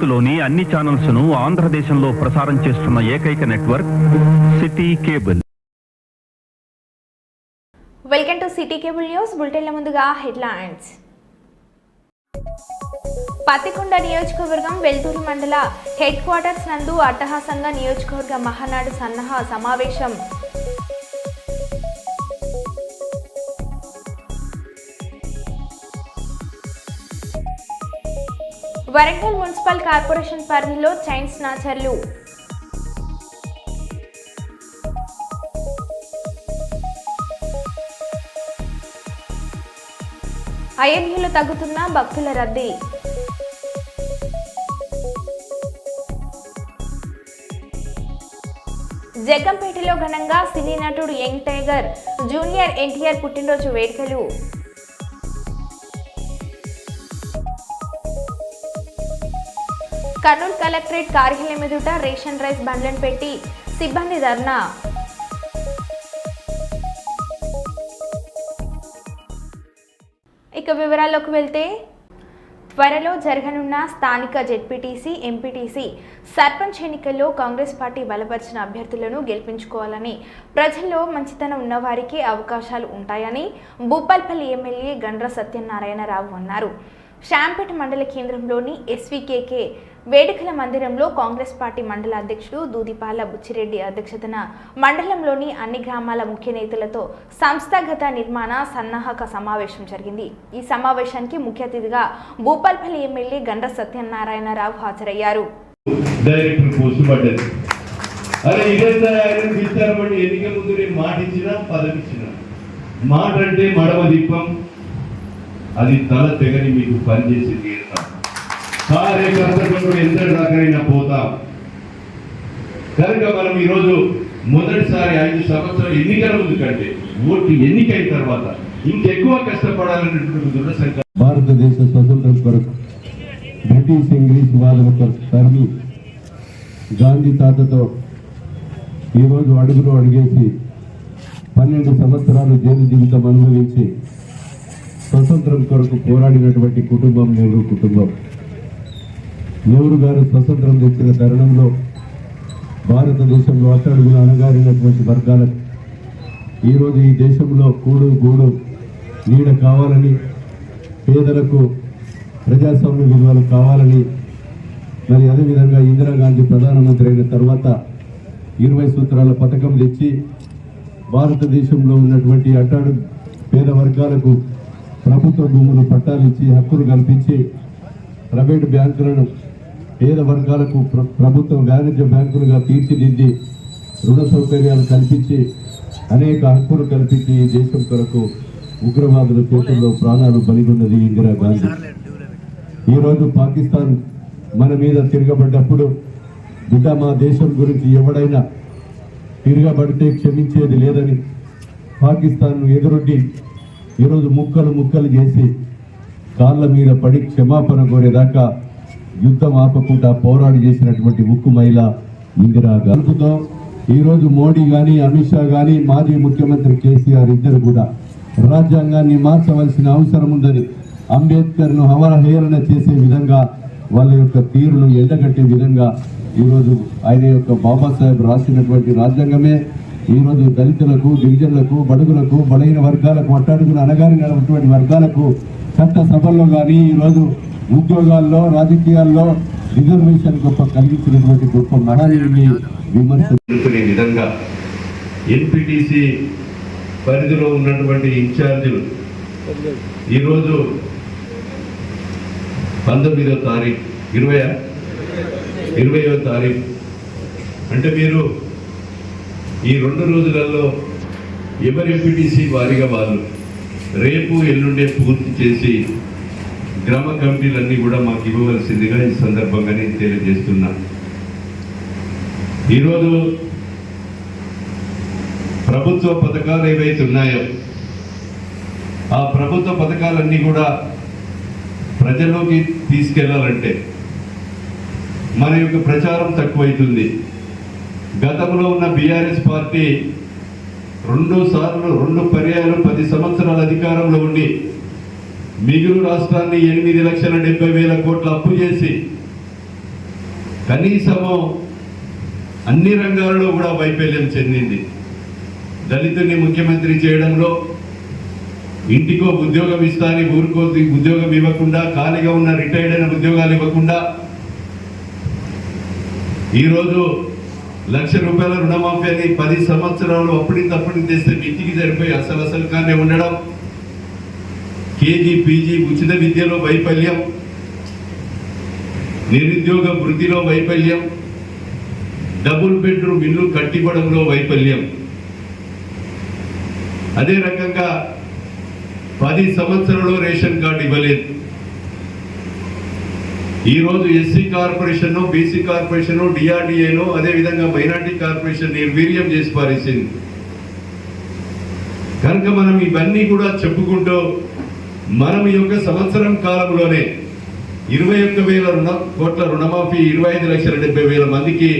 భారత్లోని అన్ని ఛానల్స్ ను ఆంధ్రదేశంలో ప్రసారం చేస్తున్న ఏకైక network city cable. Welcome to city cable news. బులెటిన్ల ముందుగా హెడ్లైన్స్. పత్తికొండ నియోజకవర్గం వెల్తూరు మండల హెడ్ క్వార్టర్స్ నందు అట్టహాసంగా నియోజకవర్గ మహానాడు సన్నాహ సమావేశం. వరంగల్ మున్సిపల్ కార్పొరేషన్ పరిధిలో చైన్ స్నాచర్లు. అయోధ్యలో తగ్గుతున్న భక్తుల రద్దీ. జగ్గంపేటలో ఘనంగా సినీ నటుడు యంగ్ టైగర్ జూనియర్ ఎన్టీఆర్ పుట్టినరోజు వేడుకలు. కర్నూలు కలెక్టరేట్ కార్యాలయం ఎదుట రేషన్ రైస్ బండ్లను పెట్టి సిబ్బంది ధర్నా. ఇక వివరాల్లోకి వెళ్తే, త్వరలో జరగనున్న స్థానిక జెడ్పీటీసీ, ఎంపీటీసీ, సర్పంచ్ ఎన్నికల్లో కాంగ్రెస్ పార్టీ బలపరిచిన అభ్యర్థులను గెలిపించుకోవాలని, ప్రజల్లో మంచితనం ఉన్నవారికి అవకాశాలు ఉంటాయని భూపాల్పల్లి ఎమ్మెల్యే గండ్ర సత్యనారాయణరావు అన్నారు. శాంపేట మండల కేంద్రంలోని ఎస్వీకేకే వేడుకల మందిరంలో కాంగ్రెస్ పార్టీ మండల అధ్యక్షుడు దూదిపాల బుచ్చిరెడ్డి అధ్యక్షతన మండలంలోని అన్ని గ్రామాల ముఖ్య నేతలతో సంస్థాగత నిర్మాణ సన్నాహక సమావేశం జరిగింది. ఈ సమావేశానికి ముఖ్య అతిథిగా భూపాల్పల్లి ఎమ్మెల్యే గండ్ర సత్యనారాయణరావు హాజరయ్యారు. అది తల తెగని మీకు పనిచేసి తీరుతాం. కార్యకర్తలు ఎంతటి దాకైనా పోతాం. కనుక మనం ఈరోజు మొదటిసారి 5 సంవత్సరాలు ఎన్నికల ముందు కంటే ఓటు ఎన్నికైన తర్వాత ఇంకెక్కువ కష్టపడాలనేటువంటి దృఢ సంకల్పం. భారతదేశ స్వతంత్రం కొరకు బ్రిటిష్ ఇంగ్లీష్ వాదులతో తరిమి గాంధీ తాతతో ఈరోజు అడుగులో అడిగేసి 12 సంవత్సరాలు జైలు జీవితం అనుభవించి స్వతంత్రం కొరకు పోరాడినటువంటి కుటుంబం నెహ్రూ కుటుంబం. నెహ్రూ గారు స్వతంత్రం తెచ్చిన తరుణంలో భారతదేశంలో అట్టడుగున అణగారినటువంటి వర్గాలకు ఈరోజు ఈ దేశంలో కూడు గూడు నీడ కావాలని, పేదలకు ప్రజాస్వామ్య విలువలు కావాలని, మరి అదేవిధంగా ఇందిరాగాంధీ ప్రధానమంత్రి అయిన తర్వాత 20 సూత్రాల పథకం తెచ్చి భారతదేశంలో ఉన్నటువంటి అట్టడుగు పేద వర్గాలకు ప్రభుత్వ భూములు పట్టాలు ఇచ్చి హక్కులు కల్పించి, ప్రైవేటు బ్యాంకులను పేద వర్గాలకు ప్రభుత్వ వాణిజ్య బ్యాంకులుగా తీర్చిదిద్ది రుణ సౌకర్యాలు కల్పించి అనేక హక్కులు కల్పించి ఈ దేశం కొరకు ఉగ్రవాదుల చేతుల్లో ప్రాణాలు బలిగొన్నది ఇందిరాగాంధీ. ఈరోజు పాకిస్తాన్ మన మీద తిరగబడ్డప్పుడు, బిడ్డ మా దేశం గురించి ఎవడైనా తిరగబడితే క్షమించేది లేదని పాకిస్తాన్ను ఎదురొడ్డి ఈరోజు ముక్కలు చేసి కాళ్ళ మీద పడి క్షమాపణ కోరేదాకా యుద్ధం ఆపకుండా పోరాడి చేసినటువంటి ఉక్కు మహిళ ఇందిరాగాంధీతో ఈరోజు మోడీ కానీ, అమిత్ షా కానీ, మాజీ ముఖ్యమంత్రి కేసీఆర్ ఇద్దరు కూడా రాజ్యాంగాన్ని మార్చవలసిన అవసరం ఉందని అంబేద్కర్ను అవహేళన చేసే విధంగా, వాళ్ళ యొక్క తీరును ఎండగట్టే విధంగా ఈరోజు ఆయన యొక్క బాబాసాహెబ్ రాసినటువంటి రాజ్యాంగమే ఈరోజు దళితులకు, గిరిజనులకు, బడుగులకు, బలైన వర్గాలకు, అట్టడుగున అణగారినటువంటి వర్గాలకు చట్ట సభల్లో కానీ, ఈరోజు ఉద్యోగాల్లో, రాజకీయాల్లో రిజర్వేషన్ గొప్ప కలిగించినటువంటి గొప్ప మహానీయుని విమర్శించుకునే విధంగా ఎంపీటీసీ పరిధిలో ఉన్నటువంటి ఇన్ఛార్జీలు ఈరోజు 19వ తారీఖు 20వ తారీఖు అంటే మీరు ఈ 2 రోజులలో ఎవరి ఎంపీటీసీ వారిగా వాళ్ళు రేపు ఎల్లుండే పూర్తి చేసి గ్రామ కమిటీలన్నీ కూడా మాకు ఇవ్వవలసిందిగా ఈ సందర్భంగా నేను తెలియజేస్తున్నా. ఈరోజు ప్రభుత్వ పథకాలు ఏవైతే ఉన్నాయో ఆ ప్రభుత్వ పథకాలన్నీ కూడా ప్రజల్లోకి తీసుకెళ్లాలంటే మన యొక్క ప్రచారం తక్కువైతుంది. గతంలో ఉన్న బీఆర్ఎస్ పార్టీ 2 పర్యాయాలు 10 సంవత్సరాల అధికారంలో ఉండి మిగులు రాష్ట్రాన్ని 8,70,000 కోట్ల అప్పు చేసి కనీసము అన్ని రంగాలలో కూడా వైఫల్యం చెందింది. దళితుని ముఖ్యమంత్రి చేయడంలో ఇంటికో ఉద్యోగం ఇస్తాని ఊరికో ఉద్యోగం ఇవ్వకుండా, ఖాళీగా ఉన్న రిటైర్డ్ అయిన ఉద్యోగాలు ఇవ్వకుండా, ఈరోజు ₹1,00,000 రుణమాఫీ అని 10 సంవత్సరాలు అప్పటికప్పుడు తెస్తే మితికి సరిపోయి అసలు కానీ ఉండడం, కేజీ పీజీ ఉచిత విద్యలో వైఫల్యం, నిరుద్యోగ వృత్తిలో వైఫల్యం, డబుల్ బెడ్రూమ్ ఇల్లు కట్టివ్వడంలో వైఫల్యం. అదే రకంగా 10 సంవత్సరాలు రేషన్ కార్డు ఇవ్వలేదు. ఈరోజు ఎస్సీ కార్పొరేషన్, బీసీ కార్పొరేషన్, డిఆర్డిఏను, అదేవిధంగా మైనార్టీ కార్పొరేషన్ నిర్వీర్యం చేసి పారేసింది. కనుక మనం ఇవన్నీ కూడా చెప్పుకుంటూ మనం ఈ యొక్క సంవత్సరం కాలంలోనే 21,000 కోట్ల రుణమాఫీ, 25,70,000 మందికి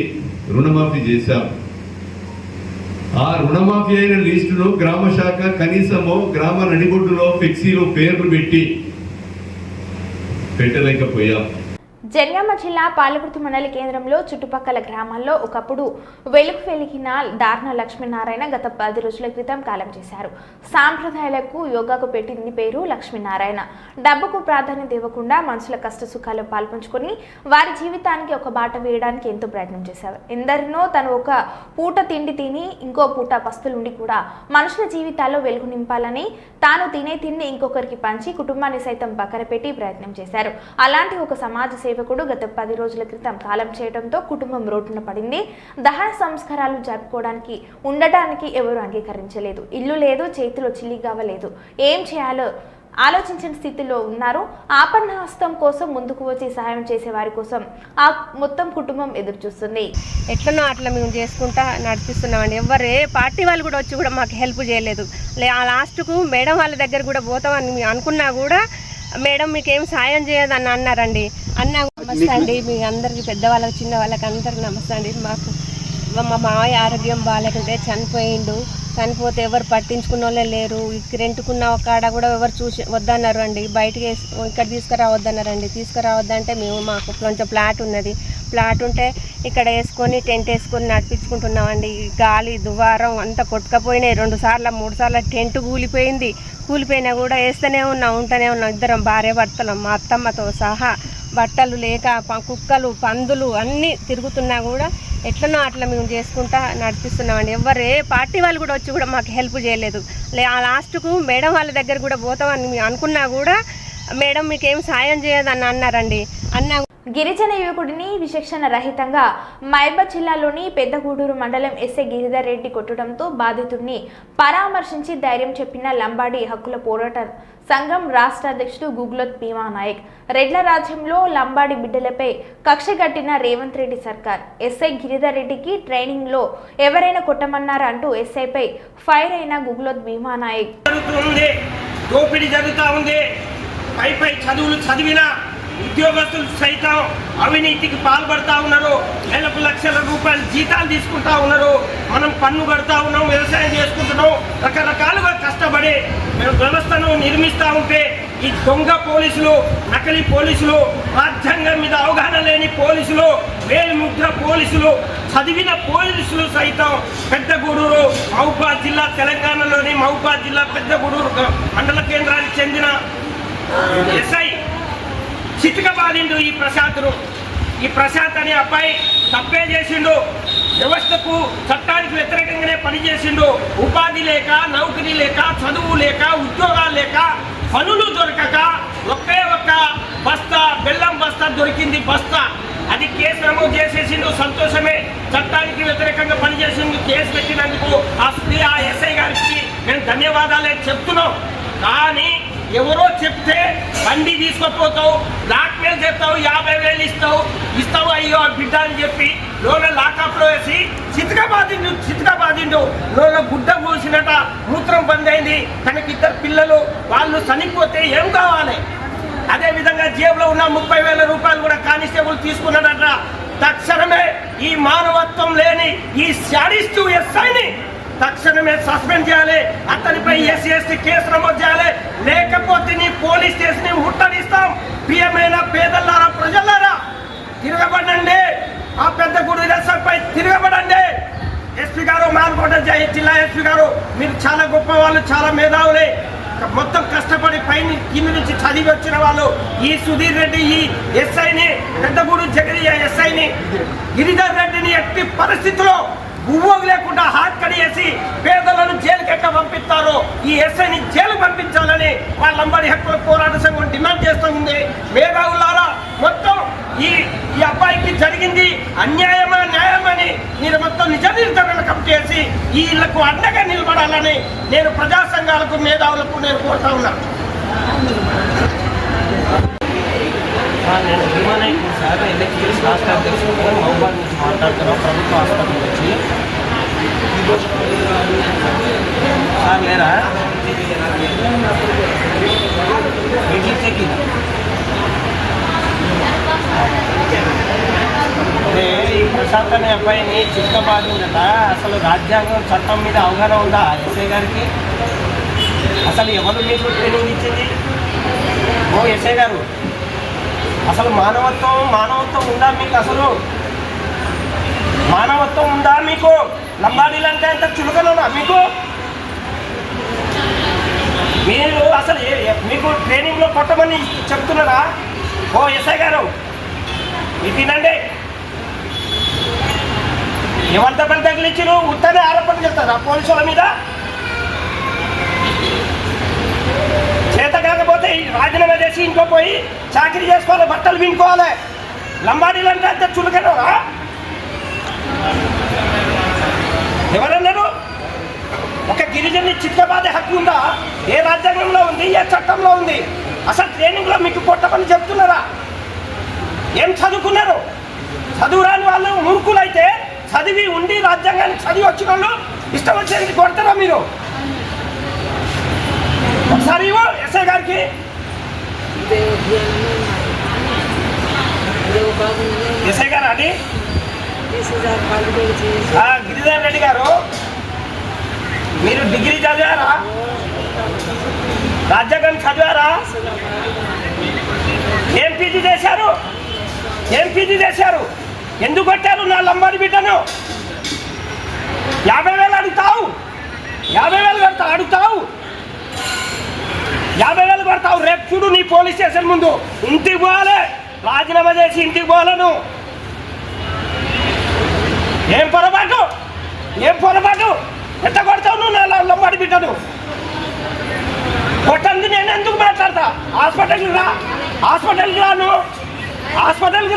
రుణమాఫీ చేశాం. ఆ రుణమాఫీ అయిన లిస్టును గ్రామ శాఖ కనీసము గ్రామ నడిబొడ్డులో ఫ్లెక్సీలో పేర్లు పెట్టలేకపోయాం. జనగామ జిల్లా పాలకుర్తి మండలి కేంద్రంలో చుట్టుపక్కల గ్రామాల్లో ఒకప్పుడు వెలిగిన దారుణ లక్ష్మీనారాయణ గత 10 రోజుల క్రితం కాలం చేశారు. సాంప్రదాయాలకు యోగాకు పెట్టింది పేరు లక్ష్మీనారాయణ. డబ్బుకు ప్రాధాన్యత ఇవ్వకుండా మనుషుల కష్ట సుఖాలు పాల్పంచుకొని వారి జీవితానికి ఒక బాట వేయడానికి ఎంతో ప్రయత్నం చేశారు. ఎందరినో తను ఒక పూట తిండి తిని ఇంకో పూట పస్తులుండి కూడా మనుషుల జీవితాల్లో వెలుగు నింపాలని తాను తినే తిండి ఇంకొకరికి పంచి కుటుంబాన్ని సైతం పక్కన పెట్టి ప్రయత్నం చేశారు. అలాంటి ఒక సమాజ సేవ గత 10 రోజుల క్రితం కాలం చేయడంతో కుటుంబం రోడ్డున పడింది. దహన సంస్కారాలు జరుపుకోవడానికి ఉండటానికి ఎవరు అంగీకరించలేదు. ఇల్లు లేదు, చేతిలో చిల్లిగవ్వలేదు. ఏం చేయాలో ఆలోచించిన స్థితిలో ఉన్నారు. ఆపన్నహస్తం కోసం ముందుకు వచ్చి సహాయం చేసే వారి కోసం ఆ మొత్తం కుటుంబం ఎదురు చూస్తుంది. ఎట్లనో అట్లా మేము చేసుకుంటా నడిపిస్తున్నామండి. ఎవరే పార్టీ వాళ్ళు కూడా వచ్చి కూడా మాకు హెల్ప్ చేయలేదు. లాస్ట్కు మేడం వాళ్ళ దగ్గర కూడా పోతామని అనుకున్నా కూడా మేడం మీకేం సాయం చేయదని అన్నారండి. నమస్తే అండి, మీ అందరికి పెద్దవాళ్ళకి చిన్న వాళ్ళకి అందరికి నమస్తే అండి. మా మావయ్య ఆరోగ్యం బాగాలేకుంటే చనిపోతే ఎవరు పట్టించుకున్న వాళ్ళే లేరు. రెంట్కున్న కాడ కూడా ఎవరు చూసి వద్దన్నారు అండి. బయటికి ఇక్కడ తీసుకురావద్దన్నారండి. తీసుకురావద్దంటే మాకు కొంచెం ప్లాట్ ఉన్నది. ప్లాట్ ఉంటే ఇక్కడ వేసుకొని టెంట్ వేసుకొని నడిపించుకుంటున్నామండి. గాలి దువారం అంతా కొట్టుకపోయినాయి. 2 సార్లు 3 సార్లు టెంట్ కూలిపోయినా కూడా వేస్తూనే ఉంటూనే ఉన్నాం. ఇద్దరం భార్య భర్తలం, మా అత్తమ్మతో సహా. బట్టలు లేక కుక్కలు పందులు అన్నీ తిరుగుతున్నా కూడా ఎట్లనో అట్లా మేము చేసుకుంటా నడిపిస్తున్నామండి. ఎవరే పార్టీ వాళ్ళు కూడా వచ్చి కూడా మాకు హెల్ప్ చేయలేదు. లాస్ట్కు మేడం వాళ్ళ దగ్గర కూడా పోతామని అనుకున్నా కూడా మేడం మీకేం సాయం చేయదని అన్నారండి. గిరిజన యువకుడిని విచక్షణ రహితంగా మహబూబాబాద్ జిల్లాలోని పెద్దగూడూరు మండలం ఎస్ఐ గిరిధర్ రెడ్డి కొట్టడంతో బాధితుడిని పరామర్శించి ధైర్యం చెప్పిన లంబాడి హక్కుల పోరాట సంఘం రాష్ట్ర అధ్యక్షుడు గుగ్లోత్ భీమా నాయక్. రెడ్ల రాజ్యంలో లంబాడి బిడ్డలపై కక్ష కట్టిన రేవంత్ రెడ్డి సర్కార్ ఎస్ఐ గిరిధర్ రెడ్డికి ట్రైనింగ్ లో ఎవరైనా కొట్టమన్నారా అంటూ ఎస్ఐపై ఫైర్ అయిన గుగ్లోత్ భీమా నాయక్. ఉద్యోగస్తులు సైతం అవినీతికి పాల్పడతా ఉన్నారు. నెలకు లక్షల రూపాయలు జీతాలు తీసుకుంటా ఉన్నారు. మనం పన్ను కడతా ఉన్నాం, వ్యవసాయం చేసుకుంటున్నాం, రకరకాలుగా కష్టపడి వ్యవస్థను నిర్మిస్తూ ఉంటే ఈ దొంగ పోలీసులు, నకిలీ పోలీసులు, రాజ్యాంగం మీద అవగాహన లేని పోలీసులు, వేలిముద్ర పోలీసులు, చదివిన పోలీసులు సైతం పెద్దగూడూరు మహబూబాబాద్ జిల్లా, తెలంగాణలోని మహబూబాబాద్ జిల్లా పెద్దగూడూరు మండల కేంద్రానికి చెందిన ఎస్ఐ చితకబాదిండు. ఈ ప్రశాంత్ అనే అబ్బాయి తప్పే చేసిండు. వ్యవస్థకు చట్టానికి వ్యతిరేకంగానే పనిచేసిండు. ఉపాధి లేక, నౌకరీ లేక, చదువు లేక, ఉద్యోగాలు లేక, పనులు దొరకక ఒకే ఒక్క బస్తా బెల్లం బస్తా దొరికింది. అది కేసు నమోదు చేసేసిండు. సంతోషమే. చట్టానికి వ్యతిరేకంగా పనిచేసిండు. కేసు పెట్టినందుకు ఆ ఎస్ఐ గారికి మేము ధన్యవాదాలే చెప్తున్నాం. కానీ ఎవరో చెప్తే బండి తీసుకుపోతావు, బ్లాక్మెయిల్ చేస్తావు, 50,000 ఇస్తావు అయ్యో బిడ్డ అని చెప్పి లోన లాకప్లో వేసి చితకబాదిండు. లోన గుడ్డ పోసినట, మూత్రం బంద్ అయింది. తనకి 2 పిల్లలు, వాళ్ళు చనిపోతే ఏం కావాలి? అదేవిధంగా జేబులో ఉన్న 30,000 రూపాయలు కూడా కానిస్టేబుల్ తీసుకున్నాడట. తక్షణమే ఈ మానవత్వం లేని ఈ శాడిస్టు ఎస్ఐని తక్షణమే సస్పెండ్ చేయాలి. అతనిపై SC/ST కేసు నమోదు చేయాలి. లేకపోతే నీ పోలీస్ స్టేషన్ ముట్టడిస్తాం. ప్రియమైన పేదలారా, ప్రజలారా, తిరగబడండి. ఆ పెద్దగూడెం ఎస్ఐపై తిరగబడండి. ఎస్పీ గారు, మానకోట జిల్లా ఎస్పీ గారు, మీరు చాలా గొప్ప వాళ్ళు, చాలా మేధావులే. మొత్తం కష్టపడి పైన కింద నుంచి చదివి వచ్చిన వాళ్ళు. ఈ సుధీర్ రెడ్డి ఈ ఎస్ఐని, పెద్దగూడెం జగరియా ఎస్ఐని, గిరిధర్ రెడ్డిని ఎట్టి పరిస్థితుల్లో గువ్వోగు లేకుండా హాట్ కడియేసి పేదలను జైలుకి ఎట్లా పంపిస్తారో ఈ ఎస్ఐని జైలు పంపించాలని వాళ్ళ లంబాడి హక్కుల పోరాట సంఘం డిమాండ్ చేస్తూ ఉంది. మేధావులారా, మొత్తం ఈ అబ్బాయికి జరిగింది అన్యాయమా న్యాయమని మీరు మొత్తం నిజ నిర్ధారణ కమిటీ చేసి వీళ్లకు అండగా నిలబడాలని నేను ప్రజా సంఘాలకు, మేధావులకు నేను కోరుతా ఉన్నా. నేను భీమానాయకుడు సార్, ఎన్హెచ్పిఎస్ రాష్ట్ర అధ్యక్షుడు, మహబూబాద్ నుంచి మాట్లాడుతున్నాం, ప్రభుత్వ హాస్పిటల్ నుంచి. సార్ లేరా ఈ ప్రశాంత్ అనే అబ్బాయిని చిక్కబాదిందట. అసలు రాజ్యాంగం చట్టం మీద అవగాహన ఉందా ఎస్ఐ గారికి? అసలు ఎవరు మీకు ట్రైనింగ్ ఇచ్చింది? ఓ ఎస్ఐ గారు, అసలు మానవత్వం ఉందా మీకు? అసలు మానవత్వం ఉందా మీకు? లంబాడీలంటే అంత చులకనా మీకు? మీరు అసలు మీకు ట్రైనింగ్లో కొట్టమని చెప్తున్నారా? ఓ ఎస్ఐ గారు, ఇది తినండి. ఎవరి దెబ్బలు తగిలించారు? ఉత్తరే ఆరోపణ చేస్తారా పోలీసుల మీద? చేత కాకపోతే రాజీనామా చేసి ఇంకో పోయి చాకరీ చేసుకోవాలి, బట్టలు వినుకోవాలి. లంబాడీలు అంటే అంత చులకనరా? ఎవరన్నారు? ఒక గిరిజన్ని చిత్తబాదే హక్కు ఉందా? ఏ రాజ్యాంగంలో ఉంది? ఏ చట్టంలో ఉంది? అసలు ట్రైనింగ్లో మీకు కొట్టమని చెప్తున్నారా? ఏం చదువుకున్నారు? చదువు రాని వాళ్ళు మూర్ఖులైతే చదివి ఉండి రాజ్యాంగాన్ని చదివి వచ్చిన వాళ్ళు ఇష్టం వచ్చేది కొడతారా మీరు? ఒకసారి ఎస్ఐ గారికి ఎస్ఐ గారు అండి, గిరిధర్ రెడ్డి గారు, మీరు డిగ్రీ చదివారా? రాజ్యాంగం చదివారా? ఏం పీజీ చేశారు? ఎందుకు కొట్టారు నా లంబాడి బిడ్డను? 50,000 అడుగుతావు, 50,000 అడుగుతావు, 50,000 కొడతావు. రేపు చూడు నీ పోలీస్ స్టేషన్ ముందు ఇంటికి పోవాలి, రాజీనామా చేసి ఇంటికి పోవాలను. ఏం పొరపాటు ఎంత కొడతావు నువ్వు నా లంబాడి బిడ్డను? కొట్టంది నేను ఎందుకు మాట్లాడతా? హాస్పిటల్కి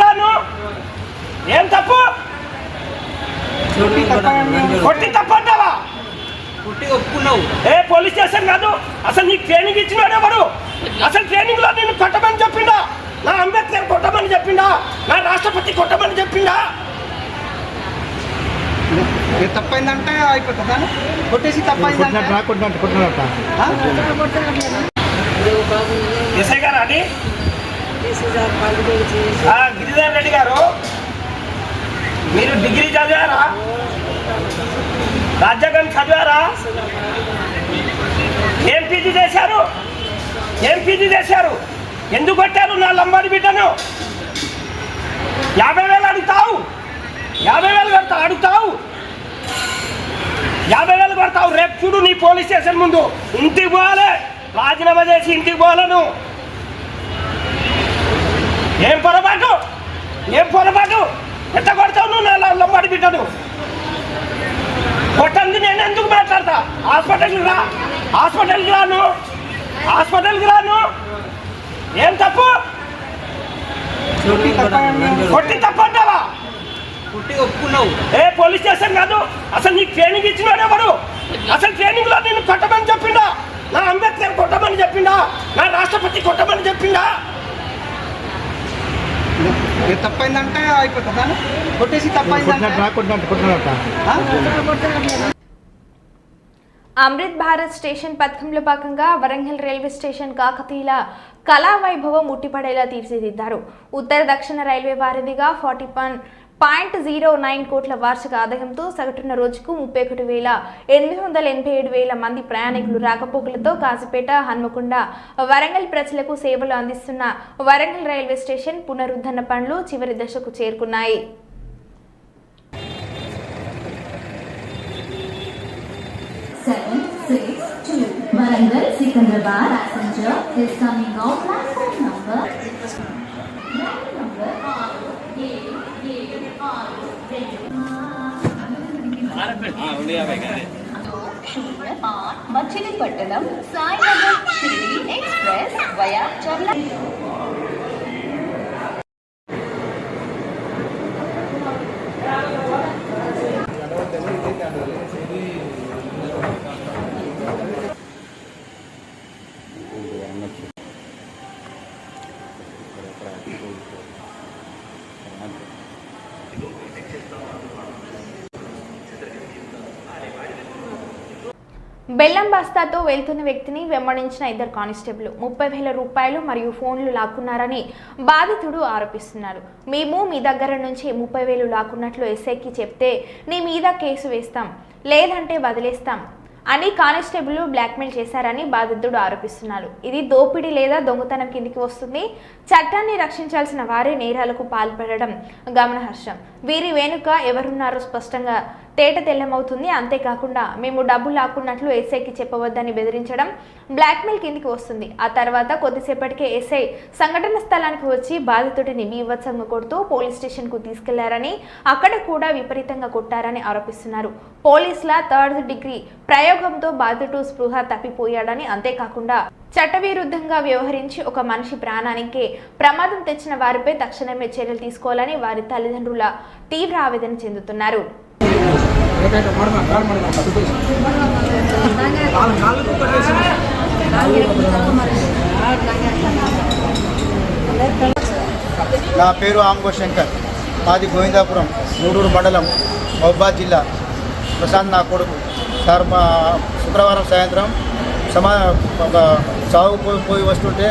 రాను. ఏం తప్పు? కొట్టి తప్పు అంటావా? ఏ పోలీస్ స్టేషన్ కాదు. అసలు నీకు ట్రైనింగ్ ఇచ్చినాడు ఎవరు? అసలు ట్రైనింగ్ లో నేను కొట్టమని చెప్పిండా? నా అంబేద్కర్ కొట్టమని చెప్పిండా? నా రాష్ట్రపతి కొట్టమని చెప్పిండా? తప్పైందంటే అయిపోతుందా? కొట్టేసి తప్పైందంటే ఎస్ఐ గారు అండి, గిరిధర్ రెడ్డి గారు, మీరు డిగ్రీ చదివారా? రాజ్యాంగం చదివారా? ఏం పీజీ చేశారు? ఎందుకు కొట్టారు నా లంబాడి బిడ్డను? 50,000 అడుగుతావు, 50,000 అడుగుతావు, 50,000 కొడతావు. రేపు చూడు నీ పోలీస్ స్టేషన్ ముందు ఇంటికి పోవాలి, రాజీనామా చేసి ఇంటికి పోవాలను. ఏం పొరపాటు ఎంత కొడతావు నువ్వు నా లంబాడి బిడ్డను? కొట్టంది నేను ఎందుకు మాట్లాడతా? హాస్పిటల్కి రాను. ఏం తప్పు? కొట్టి తప్పు అంటావా? ఏ పోలీస్ స్టేషన్ కాదు. అసలు నీకు ట్రైనింగ్ ఇచ్చినాడు ఎవరు? అసలు ట్రైనింగ్ లో నేను కొట్టమని చెప్పిండా? నా అంబేద్కర్ కొట్టమని చెప్పిండా? నా రాష్ట్రపతి కొట్టమని చెప్పిండా? తప్పైందంటే అయిపోతుందా? కొట్టేసి తప్పైందంటే అమృత్ భారత్ స్టేషన్ పథకంలో భాగంగా వరంగల్ రైల్వే స్టేషన్ కాకతీయుల కళా వైభవం ఉట్టిపడేలా తీర్చిదిద్దారు. ఉత్తర దక్షిణ రైల్వే వారిదిగా 41.09 కోట్ల వార్షిక ఆదాయంతో సగటున రోజుకు 31,887 మంది ప్రయాణికులు రాకపోకలతో కాజీపేట, హన్మకొండ, వరంగల్ ప్రజలకు సేవలు అందిస్తున్న వరంగల్ రైల్వే స్టేషన్ పునరుద్ధరణ పనులు చివరి దశకు చేరుకున్నాయి. 762. Warangal Secunderabad passenger is coming off platform number. Machilipattanam Sainagar Shirdi Express via Chavla. బెల్లం బస్తాతో వెళ్తున్న వ్యక్తిని వెంబడించిన ఇద్దరు కానిస్టేబుల్ 30,000 రూపాయలు మరియు ఫోన్లు లాక్కున్నారని బాధితుడు ఆరోపిస్తున్నారు. మేము మీ దగ్గర నుంచి 30,000 లాక్కున్నట్లు ఎస్ఐకి చెప్తే నీ మీద కేసు వేస్తాం, లేదంటే వదిలేస్తాం అని కానిస్టేబుల్ బ్లాక్మెయిల్ చేశారని బాధితుడు ఆరోపిస్తున్నారు. ఇది దోపిడీ లేదా దొంగతనం కిందికి వస్తుంది. చట్టాన్ని రక్షించాల్సిన వారే నేరాలకు పాల్పడడం గమనార్హం. వీరి వెనుక ఎవరున్నారో స్పష్టంగా తేట తెల్లమవుతుంది. అంతేకాకుండా మేము డబ్బు లాక్కున్నట్లు ఎస్ఐకి చెప్పవద్దని బెదిరించడం బ్లాక్మెయిల్ కిందికి వస్తుంది. ఆ తర్వాత కొద్దిసేపటికే ఎస్ఐ సంఘటన స్థలానికి వచ్చి బాధితుడిని బీభత్సంగా కొడుతూ పోలీస్ స్టేషన్కు తీసుకెళ్లారని, అక్కడ కూడా విపరీతంగా కొట్టారని ఆరోపిస్తున్నారు. పోలీసుల 3rd డిగ్రీ ప్రయోగంతో బాధితుడు స్పృహ తప్పిపోయాడని, అంతేకాకుండా చట్టవిరుద్ధంగా వ్యవహరించి ఒక మనిషి ప్రాణానికి ప్రమాదం తెచ్చిన వారిపై తక్షణమే చర్యలు తీసుకోవాలని వారి తల్లిదండ్రుల తీవ్ర ఆవేదన చెందుతున్నారు. నా పేరు ఆంగో శంకర్, మాది గోవిందాపురం, గూడూరు మండలం, మహబూబాద్ జిల్లా. ప్రశాంత్ నా కొడుకు. సార్ మా శుక్రవారం సాయంత్రం సాగు పోయి వస్తుంటే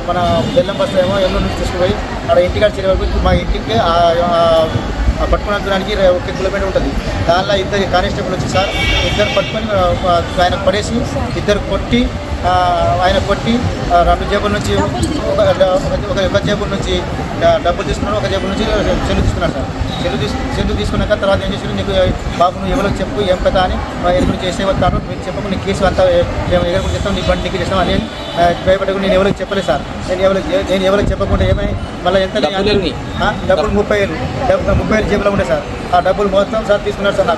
మన బెల్లం బస్తా ఏమో ఎన్నో నుంచి తీసుకుపోయి అక్కడ ఇంటికాడ చేరే వరకు మా ఇంటికి పట్టుకునేదానికి 1 కిలోమీటర్ ఉంటుంది. దానిలో ఇద్దరు కానిస్టేబుల్ వచ్చి సార్ ఇద్దరు పట్టుకొని ఆయన పడేసి ఇద్దరు కొట్టి ఆయన కొట్టి 2 జేబుల నుంచి ఒక జేబుల నుంచి డబ్బులు తీసుకున్నారు, ఒక జేబుల నుంచి సెల్లు తీసుకున్నారు సార్. సెల్లు తీసుకున్నాక తర్వాత ఏం చేసి నీకు బాబు నువ్వు ఎవరికి చెప్పు ఏం కదా అని ఎదురు చేసే వస్తాను, మీకు చెప్పకు నీ కేసు అంతా మేము ఎదురు చేస్తాం, నీ బండి నీకు చేస్తాం అని భయపడకు. నేను ఎవరికి చెప్పలేదు సార్. నేను ఎవరికి చెప్పకుండా ఏమై మళ్ళీ ఎంత డబ్బులు 30,000 జేబులో ఉండే సార్. ఆ డబ్బులు మొత్తం సార్ తీసుకున్నారు సార్.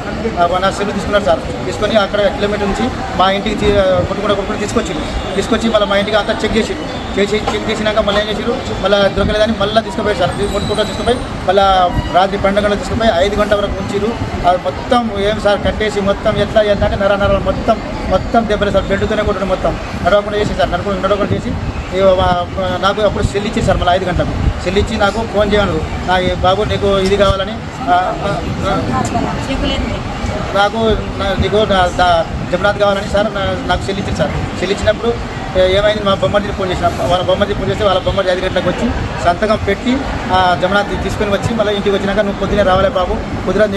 నా సెల్లు తీసుకున్నారు సార్. తీసుకొని అక్కడ కిలోమీటర్ నుంచి మా ఇంటికి కొట్టుకుని తీసుకొచ్చి మళ్ళీ మా ఇంటికి అంతా చెక్ చేసినాక మళ్ళీ ఏం చేసారు, మళ్ళీ దొరకలేదని మళ్ళీ తీసుకుపోయారు సార్. కొట్టుకుంటూ తీసుకుపోయి మళ్ళీ రాత్రి 12 గంటలకు తీసుకుపోయి 5 గంటల వరకు ఉంచిరు. అది మొత్తం ఏం సార్ కట్టేసి మొత్తం ఎట్లా అంటే నరాలు మొత్తం దెబ్బలు సార్. బెడ్తోనే కొట్టడం మొత్తం నడవకుండా చేసి సార్. నడవకుండా చేసి నాకు అప్పుడు సెల్ ఇచ్చి సార్. మళ్ళీ 5 గంటలకు సెల్ ఇచ్చి నాకు ఫోన్ చేయను, నా బాబు నీకు ఇది కావాలని నాకు నీకు జగన్నాథ్ కావాలని సార్ నాకు సెల్ ఇచ్చింది సార్. సెల్ ఇచ్చినప్పుడు ఏమైంది, మా బొమ్మడికి ఫోన్ చేసిన. వాళ్ళ బొమ్మడికి ఫోన్ చేస్తే వాళ్ళ బొమ్మడి 5 గంటలకు వచ్చి సంతకం పెట్టి జగన్నాథ్ తీసుకొని వచ్చి మళ్ళీ ఇంటికి వచ్చినాక నువ్వు పొద్దునే రావాలే బాబు, కుదరదు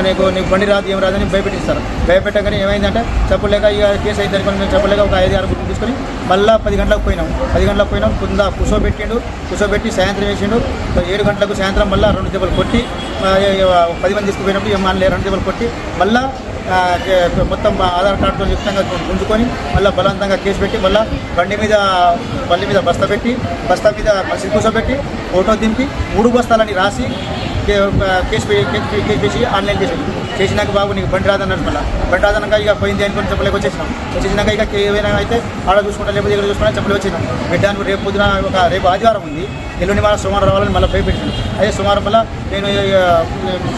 నీకు బండి రాదు ఏం రాదని భయపెట్టిస్తారు. భయపెట్టగానే ఏమైందంటే చెప్పలేక ఇక కేసు అయితే మేము చెప్పలేక ఒక 5-6 గుర్తులు తీసుకొని మళ్ళీ 10 గంటలకు పోయినాం. 10 గంటలకు పోయినాం. కూర్చోబెట్టి సాయంత్రం వేసిండు. 7 గంటలకు సాయంత్రం మళ్ళీ 2 దెబ్బలు కొట్టి 10 మంది తీసుకుపోయినప్పుడు ఏం మానలే 2 దెబ్బలు కొట్టి మళ్ళీ మొత్తం ఆధార్ కార్డుతో యుక్తంగా గుంజుకొని మళ్ళీ బలవంతంగా కేసు పెట్టి మళ్ళీ బండి మీద బస్తా మీద కూర్చోబెట్టి ఫోటో దింపి 3 బస్తాలని రాసి కేసు చేసి ఆన్లైన్ చేసినాక బాబు నీకు బండి రాదన్నాడు. మళ్ళీ బండి రాదన్నాక ఇక పోయింది అనుకుని చెప్పలేక వచ్చేసినాక ఇక ఏమైనా అయితే ఆడ చూసుకుంటా లేకపోతే ఇక్కడ చూసుకుంటా చెప్పలే వచ్చినాం. బిడ్డానికి రేపు పొద్దున రేపు ఆదివారం ఉంది, ఎల్లుండి మళ్ళీ సోమవారం రావాలని మళ్ళీ భయపెట్టినాను. అదే సోమవారం మళ్ళీ నేను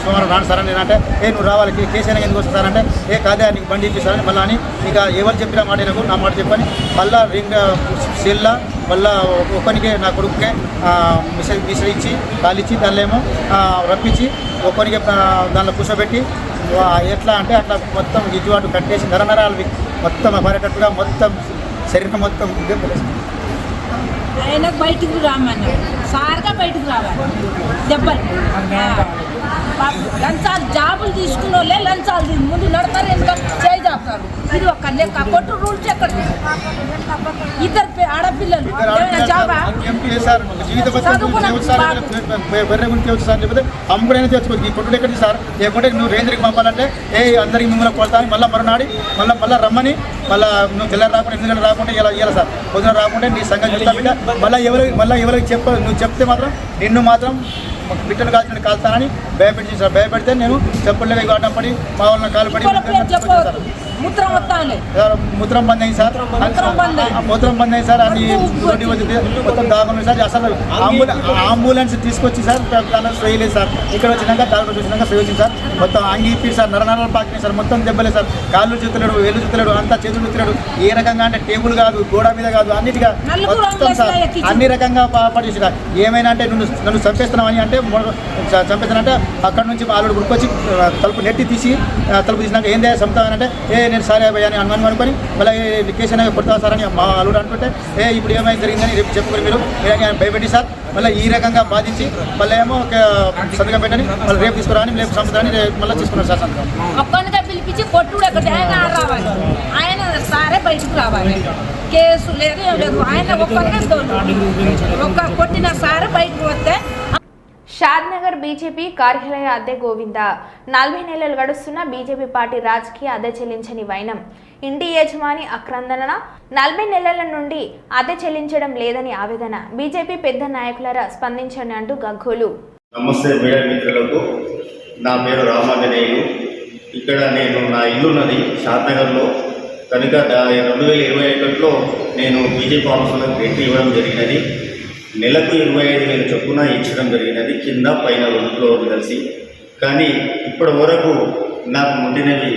సోమవారం రాను సార్ అని నేనంటే నువ్వు రావాలి కేసు అయినా ఎందుకు వస్తా సార్ అంటే కాదే నీకు బండి ఇప్పిస్తారని మళ్ళీ అని ఇక ఎవరు చెప్పిన మాట నాకు నా మాట చెప్పని మళ్ళీ రింగ్ సెల్లా మళ్ళీ ఒకరికి నా కొడుకుకే మిసర్ ఇచ్చి కాలిచ్చి దానిలో ఏమో రప్పించి ఒకరికి దానిలో కూర్చోబెట్టి ఎట్లా అంటే అట్లా మొత్తం ఇటువంటి కట్టేసి నరనరాలు మొత్తం పడేటట్టుగా మొత్తం శరీరం మొత్తం ఆయన బయటికి రామన్నారు సార్గా బయటకు రావాలి. దెబ్బలు లంచాలు జాబులు తీసుకున్న వాళ్ళే లంచాలు ముందు నడతారు, ఎందుకంటే ఆపుతారు. ఇది ఒక లెక్క కొట్టు రూల్స్ ఎక్కడ ఇద్దరు ఆడపిల్లలు జాబా బర్రె గురించి తెచ్చు సార్, లేకపోతే అమ్ముడైనా తెచ్చుకోవచ్చు. ఈ కొట్టుడు ఎక్కడిది సార్? లేకుంటే నువ్వు రేంజ్కి పంపాలంటే అందరికి మిమ్మల్ని కొడతాను, మళ్ళీ రమ్మని మళ్ళీ నువ్వు తెల్లారి రాకుండా 8 గంటలు రాకుండా ఇలా ఇవ్వాలి సార్. పొద్దున రాకుంటే నీ సంగతి చూస్తా బిడ్డ. మళ్ళీ ఎవరికి నువ్వు చెప్తే మాత్రం నిన్ను మాత్రం బిడ్డను కాల్తానని భయపెట్టి సార్. భయపెడితే నేను చెప్పులే కావడం పడి మా వాళ్ళని కాలు పడి మూత్రం బంద్ అయింది సార్. మూత్రం బంద్ అయింది సార్. అది రోడ్డు వచ్చింది మొత్తం దాగుంది సార్. అసలు అంబులెన్స్ తీసుకొచ్చి సార్ వేయలేదు సార్. ఇక్కడ వచ్చినాక డాక్టర్ చూసినాక వేసింది సార్. మొత్తం అంగి ఇప్పి సార్, నరనరాలు పాకినాయి సార్. మొత్తం దెబ్బలే సార్. కాళ్ళు చూస్తలేడు, వేళ్ళు చూస్తలేడు, అంతా చేతులు చూస్తలేడు. ఏ రకంగా అంటే టేబుల్ కాదు, గోడ మీద కాదు, అన్నిటిగా మొత్తం సార్ అన్ని రకంగా పడేసి సార్. ఏమైనా అంటే నన్ను చంపేస్తున్నామని అంటే చంపేస్తానంటే అక్కడ నుంచి ఆల్రెడీ గుర్తుకొచ్చి తలుపు నెట్టి తీసి తలుపు తీసినాక ఏం చంపుతామని అంటే నేను సారీ అబ్బాయి అని అనుకొని మళ్ళీ కేసు అనేది కొడతా సార్ అని మా అల్లుడు అంటుంటే ఇప్పుడు ఏమైనా జరిగిందని రేపు చెప్పుకొని మీరు భయపెట్టి సార్ మళ్ళీ ఈ రకంగా బాధించి మళ్ళీ ఏమో సంతకం పెట్టని మళ్ళీ రేపు తీసుకురాని రేపు సంవత్సరాన్ని మళ్ళీ తీసుకున్నాను సార్ సంతకం. ఒక్కనిగా పిలిపించి కొట్టుడు ఎక్కడ ఆయన రావాలి, ఆయన సారే బయటకు రావాలి. కేసు లేదు ఏం లేదు, ఆయన ఒక్క కొట్టిన సారే బయటకు వస్తే. షాద్నగర్ బీజేపీ కార్యాలయ అద్దె గోవింద 40 నెలలు గడుస్తున్న బీజేపీ పార్టీ రాజకీయ అద్దె చెల్లించని వైనం. ఇంటి యజమాని ఆక్రందన 40 నెలల నుండి అద్దె చెల్లించడం లేదని ఆవేదన. బీజేపీ పెద్ద నాయకులరా స్పందించండి అంటూ గగ్గోలు. నమస్తే మీడియా మిత్రులకు, నా పేరు రామాంజనేయులు. ఇక్కడ నేను నా ఇల్లున్నది షాద్నగర్లో కనుక 2021లో నేను బీజేపీ ఆఫీసులకు పెట్టి ఇవ్వడం జరిగినది. నెలకు 25,000 చొప్పున ఇచ్చడం జరిగినది, కింద పైన 2 ఫ్లోర్లు కలిసి. కానీ ఇప్పటి వరకు నాకు ముండినవి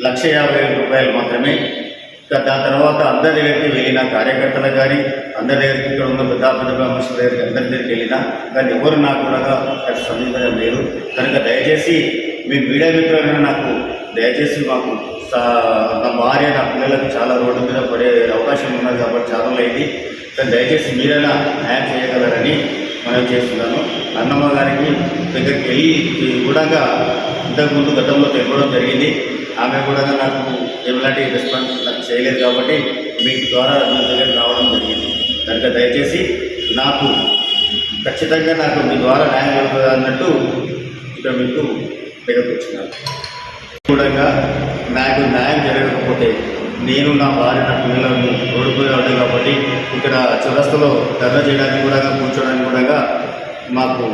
1,50,000 రూపాయలు మాత్రమే. దాని తర్వాత అందరి దగ్గరికి వెళ్ళిన కార్యకర్తలకు కానీ అందరి దగ్గరికి ఇక్కడ ఉన్న పెద్ద మనుషుల దగ్గరికి అందరి దగ్గరికి వెళ్ళినా కానీ ఎవరు నాకు కూడా స్పందించడం లేదు. కనుక దయచేసి మీ మీడియా మిత్రులైనా నాకు దయచేసి మాకు నా భార్య నా పిల్లలకు చాలా రోడ్డు మీద పడే అవకాశం ఉన్నది కాబట్టి చాలా అయింది. కానీ దయచేసి మీరైనా న్యాయం చేయగలరని మనం చేస్తున్నాను. అన్నమ్మ గారికి దగ్గరికి వెళ్ళి కూడా ఇంతకుముందు గతంలో తెలపడం జరిగింది. ఆమె కూడా నాకు ఎలాంటి రెస్పాన్స్ నాకు చేయలేదు కాబట్టి మీ ద్వారా మీ దగ్గర రావడం జరిగింది. కనుక దయచేసి నాకు ఖచ్చితంగా నాకు మీ ద్వారా న్యాయం జరుగుతుంది అన్నట్టు ఇక్కడ మీకు దగ్గరకు వచ్చినాను. కూడా నాకు న్యాయం జరగకపోతే నేను నా భార్య నా పిల్లలను రోడ్డుపోయేవాడు కాబట్టి ఇక్కడ చౌరస్తాలో ధర్నా చేయడానికి కూడా కూర్చోడానికి కూడా మాకు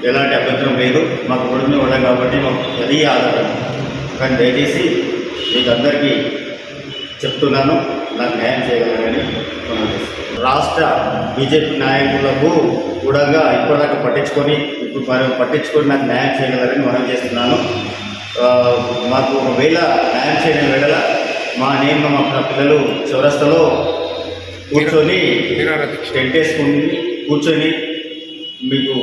ఎలాంటి అభ్యంతరం లేదు. మాకు రోడ్డు మీద ఉన్నాం కాబట్టి మాకు అది ఆధారం. కానీ దయచేసి మీకు అందరికీ చెప్తున్నాను, నాకు న్యాయం చేయగలరని రాష్ట్ర బీజేపీ నాయకులకు కూడా ఇప్పటిదాకా పట్టించుకొని నాకు న్యాయం చేయగలరని మనం చేస్తున్నాను. మాకు ఒకవేళ న్యాయం చేయని వేళ నేను మా పిల్లలు చౌరస్తాలో కూర్చొని టెంట్ వేసుకుని కూర్చొని మీకు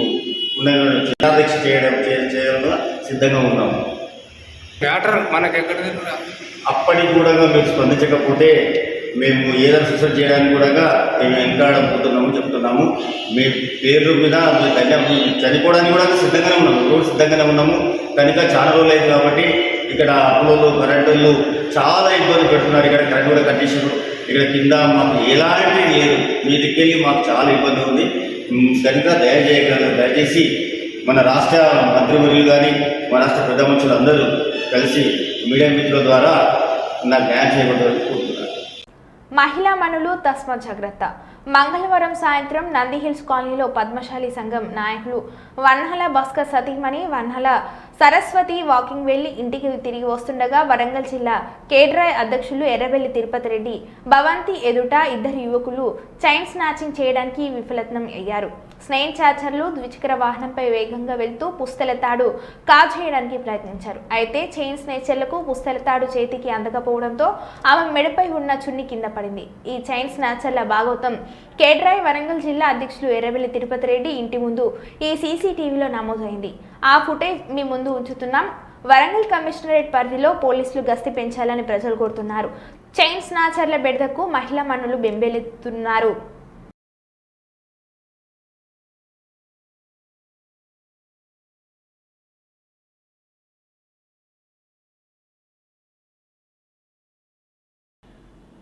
నిరాదీక్ష చేయడంలో సిద్ధంగా ఉన్నాము. అప్పటికి కూడా మీరు స్పందించకపోతే మేము ఏదైనా సూసైడ్ చేయడానికి కూడా మేము వెంటాడబోతున్నాము చెప్తున్నాము. మీ పేరు మీద చనిపోవడానికి కూడా సిద్ధంగానే ఉన్నాము, రోడ్డు సిద్ధంగానే ఉన్నాము. కనుక చాలా రోజులు అయింది కాబట్టి ఇక్కడ అప్పులు కరెంటు చాలా ఇబ్బంది పెడుతున్నారు. ఇక్కడ కరెంటు కూడా కండిషన్ ఇక్కడ కింద మాకు ఎలాంటి లేదు, మీదికి వెళ్ళి మాకు చాలా ఇబ్బంది ఉంది. కనుక దయచేసి మన రాష్ట్ర మంత్రివర్యులు కానీ మన రాష్ట్ర పెద్ద మనుషులు అందరూ కలిసి మీడియా మిత్రుల ద్వారా నాకు న్యాయం చేయబడ్డారని కోరుతున్నాను. మహిళా మనులు తస్మాత్ జాగ్రత్త. మంగళవారం సాయంత్రం నందిహిల్స్ కాలనీలో పద్మశాలి సంఘం నాయకులు వన్హల భాస్కర్ సతీమణి వన్హల సరస్వతి వాకింగ్ వెళ్లి ఇంటికి తిరిగి వస్తుండగా వరంగల్ జిల్లా కేడ్రాయ్ అధ్యక్షులు ఎర్రబెల్లి తిరుపతి రెడ్డి భవంతి ఎదుట 2 యువకులు చైన్ స్నాచింగ్ చేయడానికి విఫలత్నం అయ్యారు. స్నేహ్ చాచర్లు ద్విచక్ర వాహనంపై వేగంగా వెళ్తూ పుస్తెలతాడు కాజేయడానికి ప్రయత్నించారు. అయితే చైన్ స్నేచర్లకు పుస్తెలతాడు చేతికి అందకపోవడంతో ఆమె మెడపై ఉన్న చున్ని కింద పడింది. ఈ చైన్ స్నాచర్ల భాగవతం కేడ్రాయ్ వరంగల్ జిల్లా అధ్యక్షులు ఎర్రబెల్లి తిరుపతి రెడ్డి ఇంటి ముందు ఈ సీసీటీవీలో నమోదైంది. ఆ ఫుటేజ్ మీ ముందు ఉంచుతున్నాం. వరంగల్ కమిషనరేట్ పరిధిలో పోలీసులు గస్తీ పెంచాలని ప్రజలు కోరుతున్నారు. చైన్ స్నాచర్ల బెడదకు మహిళా మనులు బెంబేలెత్తుతున్నారు.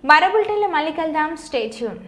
మరో బులెటిన్లో మళ్ళీ కలుద్దాం. Stay tune.